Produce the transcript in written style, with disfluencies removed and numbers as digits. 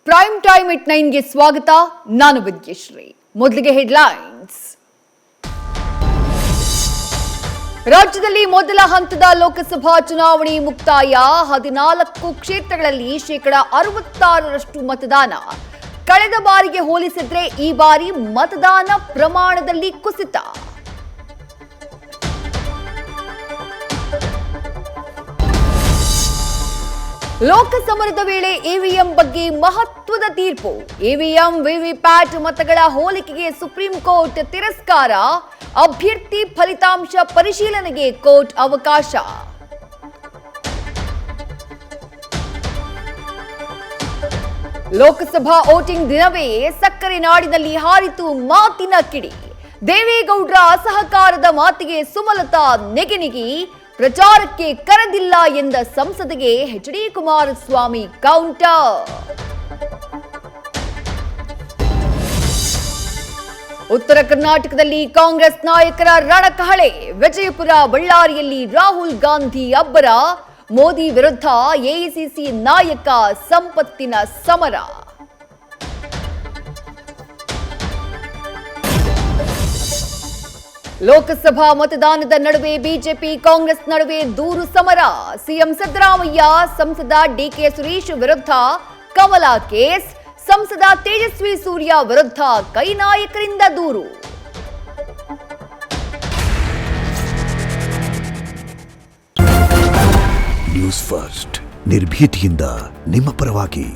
Prime time ಎಟ್ 9ಗೆ ಸ್ವಾಗತ. ನಾನು ವಿದ್ಯಶ್ರೀ. ಮೊದಲಿಗೆ ಹೆಡ್ಲೈನ್ಸ್. ರಾಜ್ಯದಲ್ಲಿ ಮೊದಲ ಹಂತದ ಲೋಕಸಭಾ ಚುನಾವಣೆ ಮುಕ್ತಾಯ. 14 ಕ್ಷೇತ್ರಗಳಲ್ಲಿ 66% ಮತದಾನ. ಕಳೆದ ಬಾರಿಗೆ ಹೋಲಿಸಿದ್ರೆ ಈ ಬಾರಿ ಮತದಾನ ಪ್ರಮಾಣದಲ್ಲಿ ಕುಸಿತ. ಲೋಕಸಮರದ ವೇಳೆ ಇವಿಎಂ ಬಗ್ಗೆ ಮಹತ್ವದ ತೀರ್ಪು. ಇವಿಎಂ ವಿವಿಪ್ಯಾಟ್ ಮತಗಳ ಹೋಲಿಕೆಗೆ ಸುಪ್ರೀಂ ಕೋರ್ಟ್ ತಿರಸ್ಕಾರ. ಅಭ್ಯರ್ಥಿ ಫಲಿತಾಂಶ ಪರಿಶೀಲನೆಗೆ ಕೋರ್ಟ್ ಅವಕಾಶ. ಲೋಕಸಭಾ ವೋಟಿಂಗ್ ದಿನವೇ ಸಕ್ಕರೆ ನಾಡಿನಲ್ಲಿ ಹಾರಿತು ಮಾತಿನ ಕಿಡಿ. ದೇವೇಗೌಡರ ಅಸಹಕಾರದ ಮಾತಿಗೆ ಸುಮಲತಾ ನೆಗೆನಿಗಿ. ಪ್ರಚಾರಕ್ಕೆ ಕರೆದಿಲ್ಲ ಎಂದ ಸಂಸದೆಗೆ ಎಚ್.ಡಿ. ಕುಮಾರಸ್ವಾಮಿ ಕೌಂಟರ್. ಉತ್ತರ ಕರ್ನಾಟಕದಲ್ಲಿ ಕಾಂಗ್ರೆಸ್ ನಾಯಕರ ರಣಕಹಳೆ. ವಿಜಯಪುರ, ಬಳ್ಳಾರಿಯಲ್ಲಿ ರಾಹುಲ್ ಗಾಂಧಿ ಅಬ್ಬರ. ಮೋದಿ ವಿರುದ್ಧ ಎಐಸಿಸಿ ನಾಯಕ ಸಂಪತ್ತಿನ ಸಮರ. ಲೋಕಸಭಾ ಮತದಾನದ ನಡುವೆ ಬಿಜೆಪಿ ಕಾಂಗ್ರೆಸ್ ನಡುವೆ ದೂರು ಸಮರ. ಸಿಎಂ ಸಿದ್ದರಾಮಯ್ಯ, ಸಂಸದ ಡಿಕೆ ಸುರೇಶ್ ವಿರುದ್ಧ ಕಮಲ ಕೇಸ್. ಸಂಸದ ತೇಜಸ್ವಿ ಸೂರ್ಯ ವಿರುದ್ಧ ಕೈ ನಾಯಕರಿಂದ ದೂರು. ನ್ಯೂಸ್ ಫಸ್ಟ್, ನಿರ್ಭೀತಿಯಿಂದ ನಿಮ್ಮ ಪರವಾಗಿ.